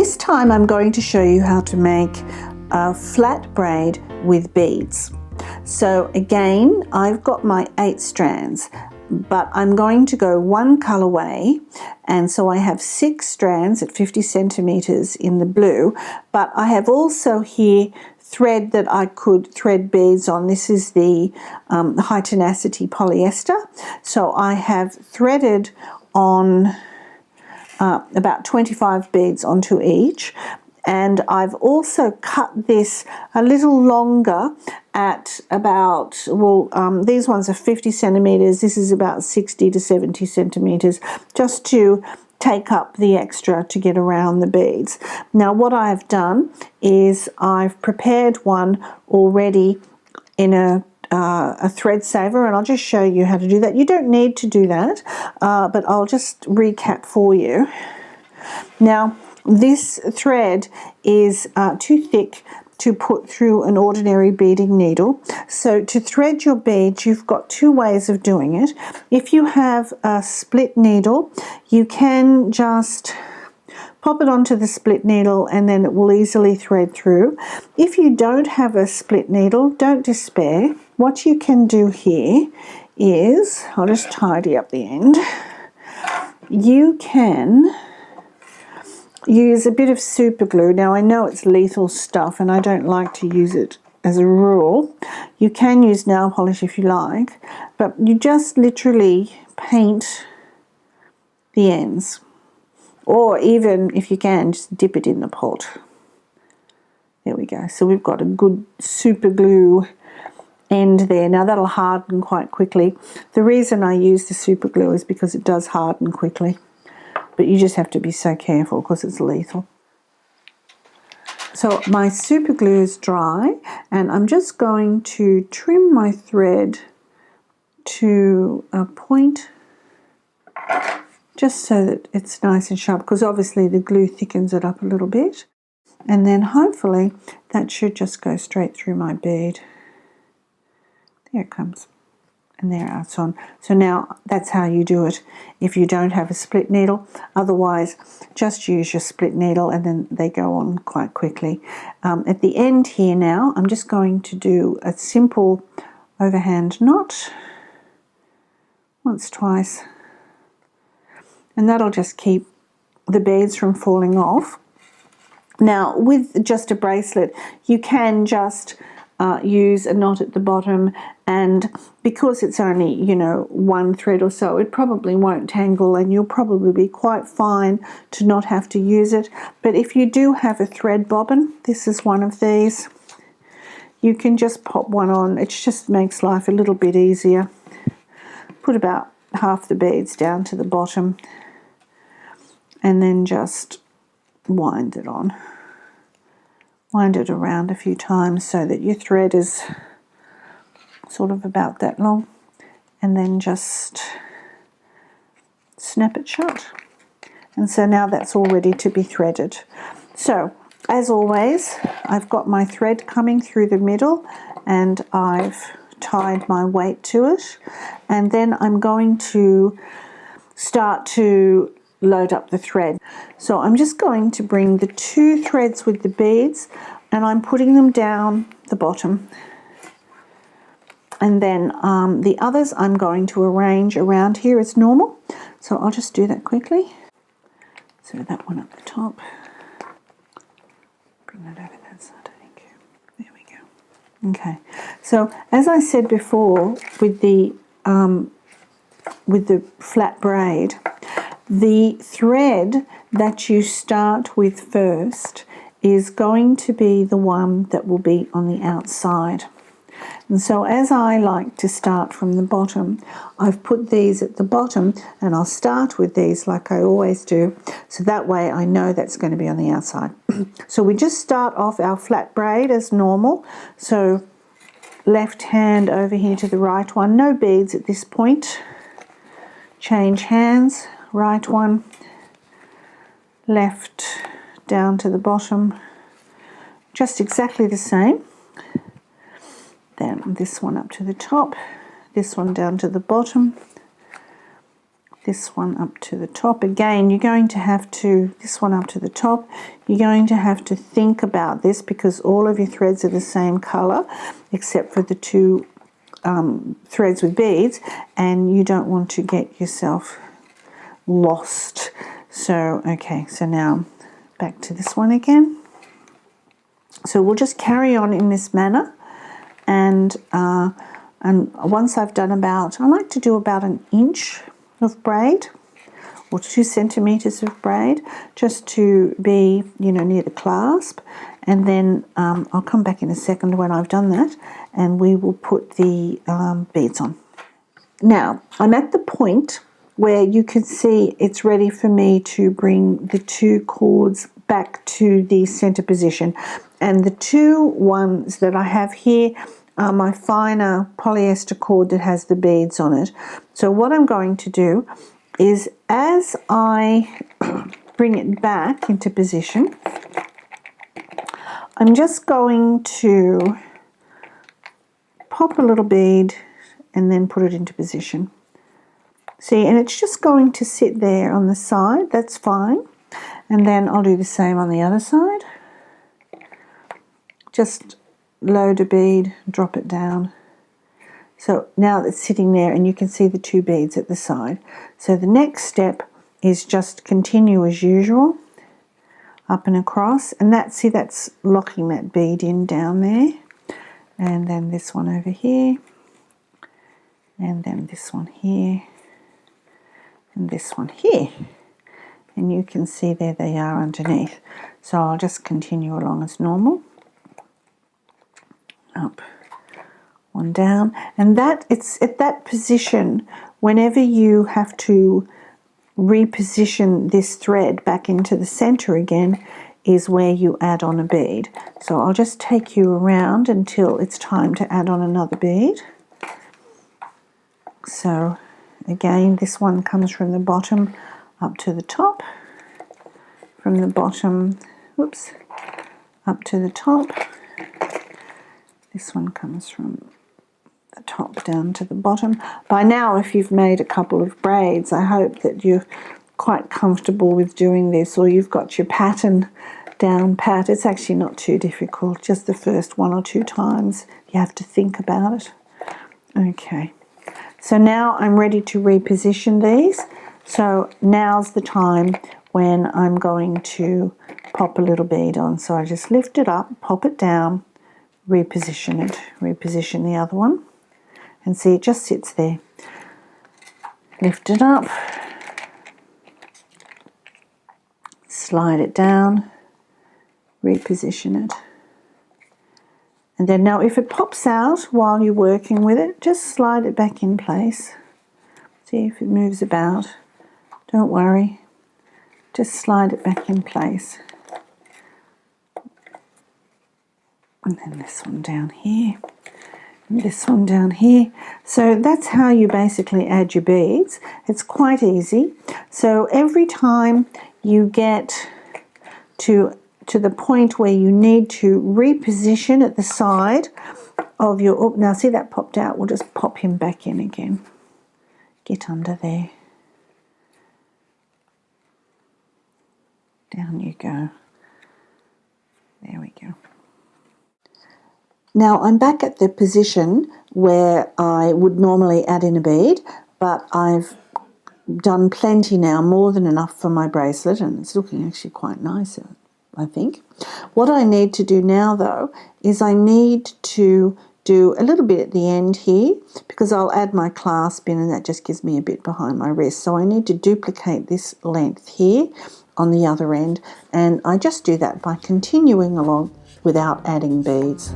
this time I'm going to show you how to make a flat braid with beads. So again, I've got my 8 strands, but I'm going to go one colorway, and so I have 6 strands at 50 centimeters in the blue, but I have also here thread that I could thread beads on. This is the high tenacity polyester. So I have threaded on about 25 beads onto each, and I've also cut this a little longer at about, these ones are 50 centimeters, this is about 60 to 70 centimeters, just to take up the extra to get around the beads. Now what I've done is I've prepared one already in a thread saver, and I'll just show you how to do that. You don't need to do that, but I'll just recap for you. Now this thread is too thick to put through an ordinary beading needle. So to thread your beads, you've got 2 ways of doing it. If you have a split needle, you can just pop it onto the split needle and then it will easily thread through. If you don't have a split needle, don't despair. What you can do here is, I'll just tidy up the end, you can use a bit of super glue. Now I know it's lethal stuff and I don't like to use it as a rule. You can use nail polish if you like, but you just literally paint the ends, or even if you can just dip it in the pot. There we go. So we've got a good super glue end there. Now that'll harden quite quickly. The reason I use the super glue is because it does harden quickly, but you just have to be so careful because it's lethal. So my super glue is dry, and I'm just going to trim my thread to a point just so that it's nice and sharp, because obviously the glue thickens it up a little bit, and then hopefully that should just go straight through my bead. There it comes. And there it's on. So now that's how you do it if you don't have a split needle. Otherwise, just use your split needle and then they go on quite quickly. At the end here now, I'm just going to do a simple overhand knot. Once, twice. And that'll just keep the beads from falling off. Now, with just a bracelet, you can just use a knot at the bottom, and because it's only, you know, 1 thread or so, it probably won't tangle and you'll probably be quite fine to not have to use it. But if you do have a thread bobbin, this is one of these, you can just pop one on. It just makes life a little bit easier. Put about half the beads down to the bottom and then just wind it on. Wind it around a few times so that your thread is sort of about that long, and then just snap it shut. And so now that's all ready to be threaded. So as always, I've got my thread coming through the middle and I've tied my weight to it, and then I'm going to start to load up the thread. So I'm just going to bring the 2 threads with the beads and I'm putting them down the bottom, and then the others I'm going to arrange around here as normal. So I'll just do that quickly. So that one up the top, bring that over that side, I think. There we go. Okay, so as I said before, with the flat braid, the thread that you start with first is going to be the one that will be on the outside. And so as I like to start from the bottom, I've put these at the bottom, and I'll start with these like I always do, so that way I know that's going to be on the outside. So we just start off our flat braid as normal. So left hand over here to the right one, no beads at this point. Change hands. Right one, left down to the bottom, just exactly the same. Then this one up to the top, this one down to the bottom, this one up to the top. Again, you're going to have to, this one up to the top, you're going to have to think about this because all of your threads are the same color except for the two threads with beads, and you don't want to get yourself lost. So, okay, so now back to this one again. So we'll just carry on in this manner, and once I've done about, I like to do about an inch of braid or 2 centimeters of braid just to be, you know, near the clasp, and then I'll come back in a second when I've done that and we will put the beads on. Now I'm at the point where you can see it's ready for me to bring the 2 cords back to the center position, and the 2 ones that I have here are my finer polyester cord that has the beads on it. So what I'm going to do is, as I bring it back into position, I'm just going to pop a little bead and then put it into position. See, and it's just going to sit there on the side, that's fine. And then I'll do the same on the other side. Just load a bead, drop it down. So now it's sitting there and you can see the 2 beads at the side. So the next step is just continue as usual, up and across, and that's locking that bead in down there. And then this one over here, and then this one here, and this one here. And you can see there they are underneath. So I'll just continue along as normal. Up, one down, and that it's at that position whenever you have to reposition this thread back into the center again is where you add on a bead. So I'll just take you around until it's time to add on another bead. So again, this one comes from the bottom up to the top, from the bottom, whoops, up to the top. This one comes from the top down to the bottom. By now, if you've made a couple of braids, I hope that you're quite comfortable with doing this, or you've got your pattern down pat. It's actually not too difficult, just the first 1 or 2 times you have to think about it. Okay, so now I'm ready to reposition these. So now's the time when I'm going to pop a little bead on. So I just lift it up, pop it down, reposition it, reposition the other one, and see it just sits there. Lift it up, slide it down, reposition it. And then now if it pops out while you're working with it, just slide it back in place. See if it moves about. Don't worry, just slide it back in place. And then this one down here, and this one down here. So that's how you basically add your beads. It's quite easy. So every time you get to the point where you need to reposition at the side of your, oh, now see that popped out, we'll just pop him back in again. Get under there. Down you go. There we go. Now I'm back at the position where I would normally add in a bead, but I've done plenty now, more than enough for my bracelet, and it's looking actually quite nice, I think. What I need to do now though is I need to do a little bit at the end here because I'll add my clasp in and that just gives me a bit behind my wrist. So I need to duplicate this length here on the other end, and I just do that by continuing along without adding beads.